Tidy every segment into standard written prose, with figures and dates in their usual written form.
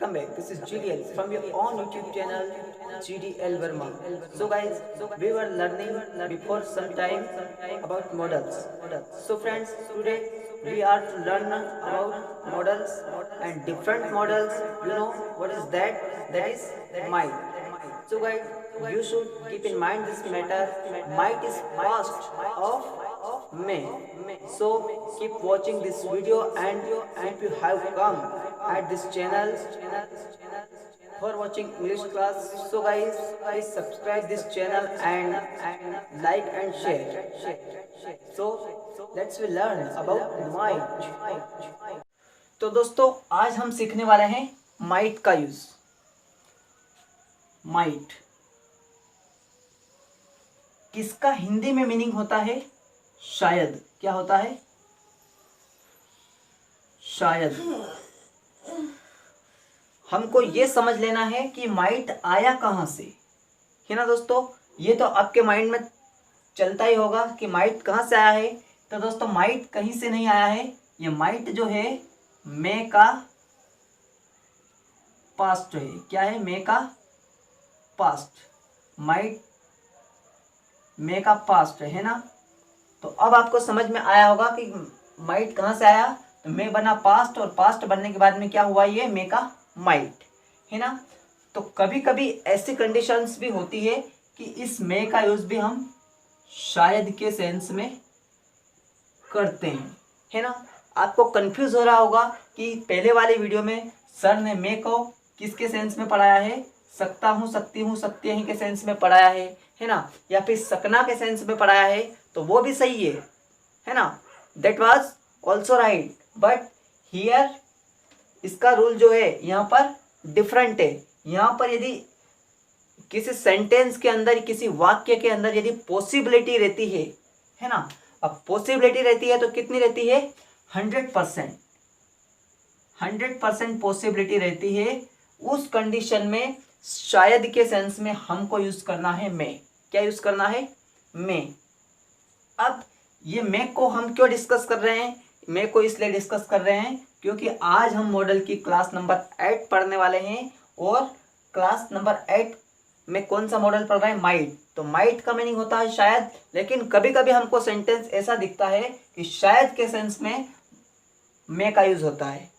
welcome back. This is GDL from your own YouTube channel GDL Verma. So guys, we were learning before some time about models. So friends, today we are to learn about models and different models. You know what is that? That is might. So guys, you should keep in mind this matter. Might is past of may. So keep watching this video, and if you have come at this channel for watching English class, so guys, please subscribe this channel and like and share. So let's we learn about might. तो दोस्तों आज हम सीखने वाले हैं might का use. Might किसका हिंदी में मीनिंग होता है शायद। क्या होता है? शायद। हमको ये समझ लेना है कि माइट आया कहां से, है ना दोस्तों। ये तो आपके माइंड में चलता ही होगा कि माइट कहां से आया है। तो दोस्तों माइट कहीं से नहीं आया है। ये माइट जो है मे का पास्ट जो है। क्या है? मे का पास्ट। माइट मे का पास्ट है ना। तो अब आपको समझ में आया होगा कि माइट कहां से आया। तो मे बना पास्ट, और पास्ट बनने के बाद में क्या हुआ? ये मे का माइट, है ना। तो कभी कभी ऐसी कंडीशंस भी होती है कि इस मे का यूज भी हम शायद के सेंस में करते हैं, है ना। आपको कंफ्यूज हो रहा होगा कि पहले वाले वीडियो में सर ने मे को किसके सेंस में पढ़ाया है? सकता हूँ, सकती हूँ, सकते हैं के सेंस में पढ़ाया है ना, या फिर सकना के सेंस में पढ़ाया है। तो वो भी सही है ना। That was also right, but here इसका रूल जो है यहाँ पर डिफरेंट है। यहाँ पर यदि किसी सेंटेंस के अंदर, किसी वाक्य के अंदर यदि पॉसिबिलिटी रहती है ना। अब पॉसिबिलिटी रहती है तो कितनी रहती है? 100%। 100% पॉसिबिलिटी रहती है। उस कंडीशन में शायद के सेंस में हमको यूज करना है मे। क्या यूज करना है? मे। अब ये मे को हम क्यों डिस्कस कर रहे हैं? मे को इसलिए डिस्कस कर रहे हैं क्योंकि आज हम मॉडल की क्लास नंबर 8 पढ़ने वाले हैं। और क्लास नंबर 8 में कौन सा मॉडल पढ़ रहे हैं? माइट। तो माइट का मीनिंग होता है शायद, लेकिन कभी कभी हमको सेंटेंस ऐसा दिखता है कि शायद के सेंस में मे का यूज होता है।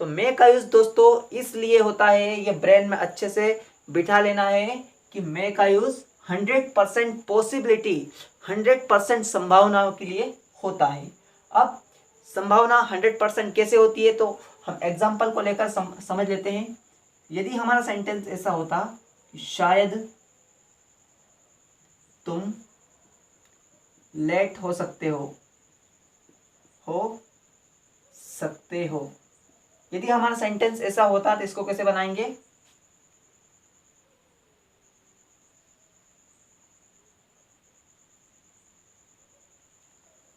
तो मे का यूज दोस्तों इसलिए होता है, ये ब्रेन में अच्छे से बिठा लेना है कि मे का यूज 100% पॉसिबिलिटी, 100% संभावनाओं के लिए होता है। अब संभावना 100% कैसे होती है तो हम एग्जाम्पल को लेकर समझ लेते हैं। यदि हमारा सेंटेंस ऐसा होता कि शायद तुम लेट हो सकते हो। यदि हमारा सेंटेंस ऐसा होता तो इसको कैसे बनाएंगे?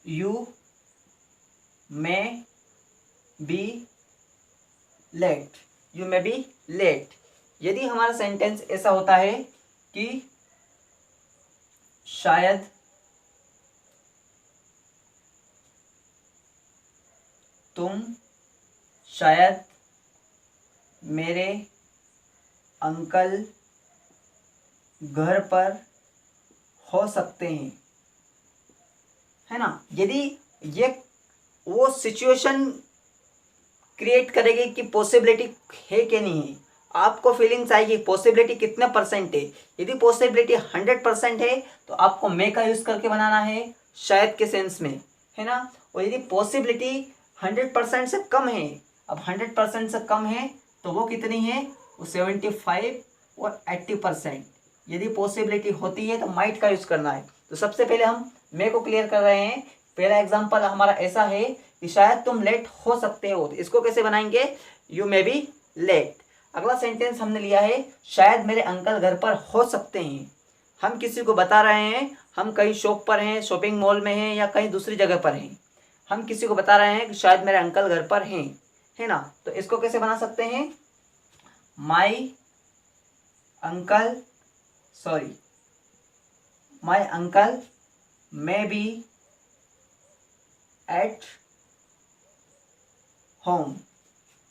You may be late. You may be late. यदि हमारा सेंटेंस ऐसा होता है कि शायद तुम शायद मेरे अंकल घर पर हो सकते हैं, है ना। यदि ये वो सिचुएशन क्रिएट करेगी कि पॉसिबिलिटी है कि नहीं है, आपको फीलिंग्स आएगी पॉसिबिलिटी कितने परसेंट है। यदि पॉसिबिलिटी 100% है तो आपको मे का यूज करके बनाना है शायद के सेंस में, है ना। और यदि पॉसिबिलिटी 100% से कम है, अब 100% से कम है तो वो कितनी है? वो 75 और 80%। यदि पॉसिबिलिटी होती है तो माइट का यूज करना है। तो सबसे पहले हम मे को क्लियर कर रहे हैं। पहला एग्जांपल हमारा ऐसा है कि शायद तुम लेट हो सकते हो। तो इसको कैसे बनाएंगे? You may be late. अगला सेंटेंस हमने लिया है शायद मेरे अंकल घर पर हो सकते हैं। हम किसी को बता रहे हैं, हम कहीं शॉप पर हैं, शॉपिंग मॉल में हैं या कहीं दूसरी जगह पर हैं। हम किसी को बता रहे हैं कि शायद मेरे अंकल घर पर हैं, है ना। तो इसको कैसे बना सकते हैं? My uncle may be at home.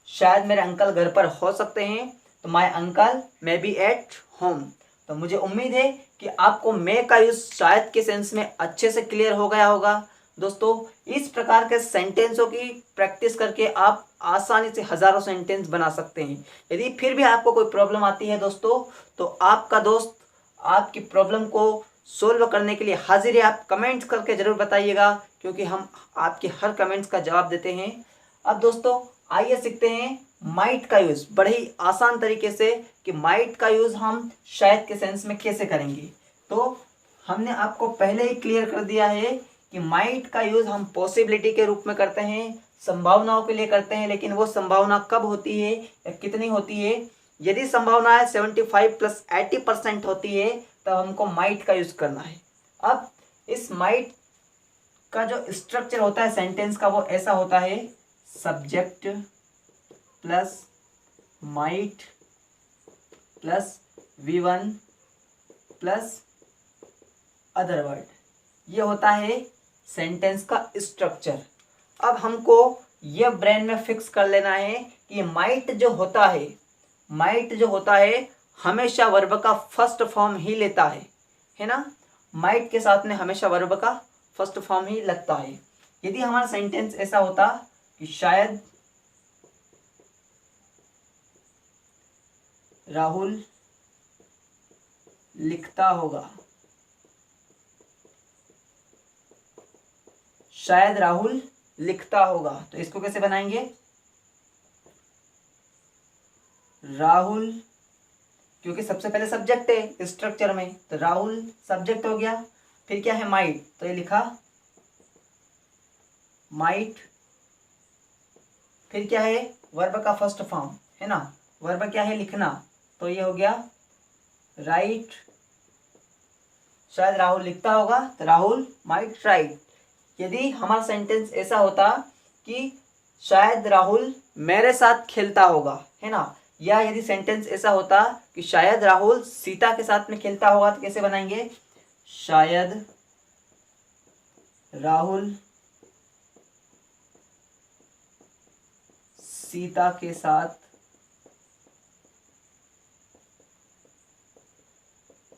शायद मेरे अंकल घर पर हो सकते हैं, तो my uncle may be at home. तो मुझे उम्मीद है कि आपको मे का यूज शायद के सेंस में अच्छे से क्लियर हो गया होगा। दोस्तों, इस प्रकार के सेंटेंसों की प्रैक्टिस करके आप आसानी से हजारों सेंटेंस बना सकते हैं। यदि फिर भी आपको कोई प्रॉब्लम आती है दोस्तों, तो आपका दोस्त आपकी प्रॉब्लम को सोल्व करने के लिए हाजिर है। आप कमेंट्स करके ज़रूर बताइएगा, क्योंकि हम आपके हर कमेंट्स का जवाब देते हैं। अब दोस्तों आइए सीखते हैं माइट का यूज़ बड़े ही आसान तरीके से, कि माइट का यूज़ हम शायद के सेंस में कैसे करेंगे। तो हमने आपको पहले ही क्लियर कर दिया है कि माइट का यूज़ हम पॉसिबिलिटी के रूप में करते हैं, संभावनाओं के लिए करते हैं। लेकिन वो संभावना कब होती है या कितनी होती है? यदि संभावना 75 + 80% होती है, तब हमको माइट का यूज़ करना है। अब इस माइट का जो स्ट्रक्चर होता है सेंटेंस का, वो ऐसा होता है, subject plus might plus V1 plus other word. ये होता है सेंटेंस का स्ट्रक्चर। अब हमको ये ब्रेन में फिक्स कर लेना है कि माइट जो होता है हमेशा वर्ब का फर्स्ट फॉर्म ही लेता है ना। माइट के साथ में हमेशा वर्ब का फर्स्ट फॉर्म ही लगता है। यदि हमारा सेंटेंस ऐसा होता कि शायद राहुल लिखता होगा, शायद राहुल लिखता होगा, तो इसको कैसे बनाएंगे? राहुल, क्योंकि सबसे पहले सब्जेक्ट है स्ट्रक्चर में, तो राहुल सब्जेक्ट हो गया। फिर क्या है? माइट, तो ये लिखा माइट। फिर क्या है? वर्ब का फर्स्ट फॉर्म है ना। वर्ब क्या है? लिखना, तो ये हो गया राइट। शायद राहुल लिखता होगा, तो राहुल माइट राइट। यदि हमारा सेंटेंस ऐसा होता कि शायद राहुल मेरे साथ खेलता होगा, है ना, या यदि सेंटेंस ऐसा होता कि शायद राहुल सीता के साथ में खेलता होगा, तो कैसे बनाएंगे? शायद राहुल सीता के साथ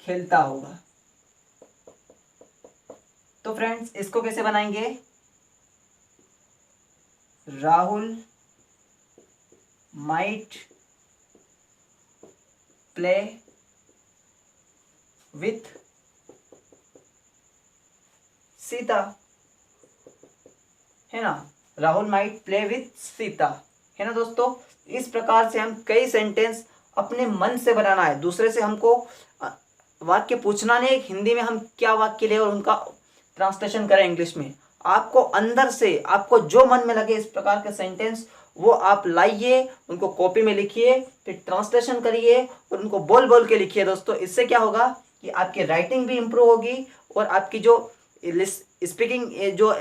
खेलता होगा। तो फ्रेंड्स, इसको कैसे बनाएंगे? Rahul might play with Sita, है ना। Rahul might play with Sita, है ना दोस्तों। इस प्रकार से हम कई सेंटेंस अपने मन से बनाना है। दूसरे से हमको वाक्य पूछना नहीं हिंदी में हम क्या वाक्य ले और उनका ट्रांसलेशन करें इंग्लिश में। आपको अंदर से, आपको जो मन में लगे इस प्रकार के सेंटेंस, वो आप लाइए, उनको कॉपी में लिखिए, फिर ट्रांसलेशन करिए और उनको बोल बोल के लिखिए दोस्तों। इससे क्या होगा कि आपकी राइटिंग भी इम्प्रूव होगी और आपकी जो स्पीकिंग जो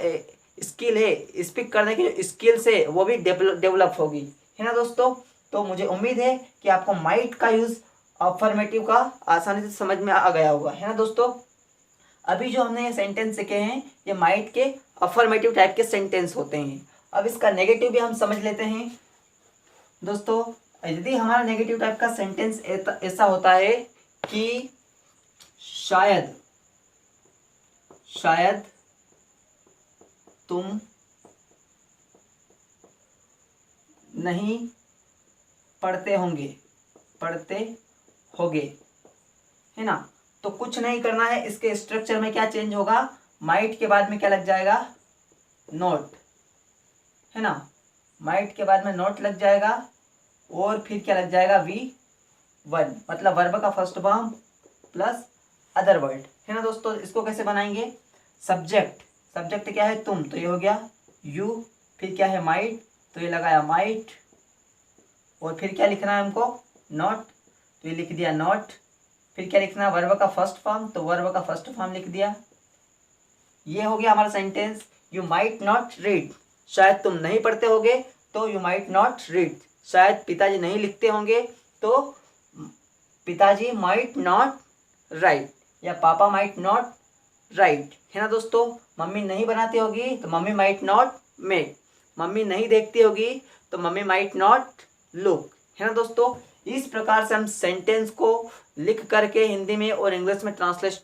स्किल है, स्पीक करने की जो स्किल्स है, वो भी डेवलप होगी, है ना दोस्तों। तो मुझे उम्मीद है कि आपको माइट का यूज़ अफर्मेटिव का आसानी से समझ में आ गया होगा, है ना दोस्तों। अभी जो हमने ये सेंटेंस सीखे हैं, ये माइट के अफर्मेटिव टाइप के सेंटेंस होते हैं। अब इसका नेगेटिव भी हम समझ लेते हैं दोस्तों। यदि हमारा नेगेटिव टाइप का सेंटेंस ऐसा होता है कि शायद तुम नहीं पढ़ते होगे, है ना। तो कुछ नहीं करना है, इसके स्ट्रक्चर में क्या चेंज होगा? माइट के बाद में क्या लग जाएगा? नॉट, है ना। माइट के बाद में नॉट लग जाएगा और फिर क्या लग जाएगा? V1, मतलब वर्ब का first form plus other word, है ना दोस्तों। इसको कैसे बनाएंगे? सब्जेक्ट क्या है? तुम, तो ये हो गया यू। फिर क्या है? माइट, तो ये लगाया माइट। और फिर क्या लिखना है हमको? नॉट, तो ये लिख दिया नॉट। फिर क्या लिखना है? वर्ब का फर्स्ट फॉर्म, तो वर्ब का फर्स्ट फॉर्म लिख दिया। ये हो गया हमारा sentence. You might not read, शायद तुम नहीं पढ़ते होगे, तो यू माइट नॉट रीड। शायद पिताजी नहीं लिखते होंगे, तो पिताजी माइट नॉट राइट, या पापा माइट नॉट राइट, है ना दोस्तों। मम्मी नहीं बनाती होगी, तो mummy might not make. Mummy नहीं देखती होगी, तो मम्मी माइट नॉट लुक, है ना दोस्तों। इस प्रकार से हम सेंटेंस को लिख करके हिंदी में और इंग्लिश में ट्रांसलेट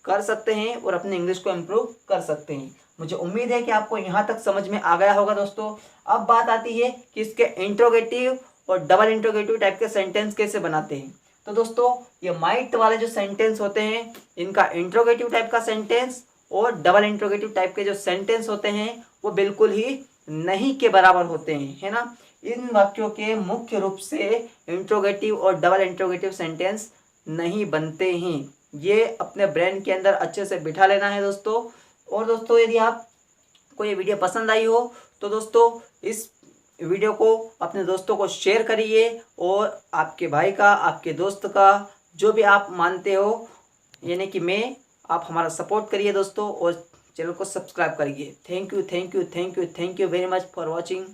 कर सकते हैं और अपने इंग्लिश को इम्प्रूव कर सकते हैं। मुझे उम्मीद है कि आपको यहाँ तक समझ में आ गया होगा दोस्तों। अब बात आती है कि इसके इंट्रोगेटिव और डबल इंट्रोगेटिव टाइप के सेंटेंस कैसे बनाते हैं। तो दोस्तों ये माइट वाले जो सेंटेंस होते हैं इनका इंट्रोगेटिव टाइप का सेंटेंस और डबल इंट्रोगेटिव टाइप के जो सेंटेंस होते हैं वो बिल्कुल ही नहीं के बराबर होते हैं, है ना। इन वाक्यों के मुख्य रूप से इंट्रोगेटिव और डबल इंट्रोगेटिव सेंटेंस नहीं बनते हैं। ये अपने ब्रेन के अंदर अच्छे से बिठा लेना है दोस्तों। और दोस्तों यदि आपको ये वीडियो पसंद आई हो तो दोस्तों इस वीडियो को अपने दोस्तों को शेयर करिए और आपके भाई का, आपके दोस्त का, जो भी आप मानते हो यानी कि मैं, आप हमारा सपोर्ट करिए दोस्तों और चैनल को सब्सक्राइब करिए। Thank you very much for watching.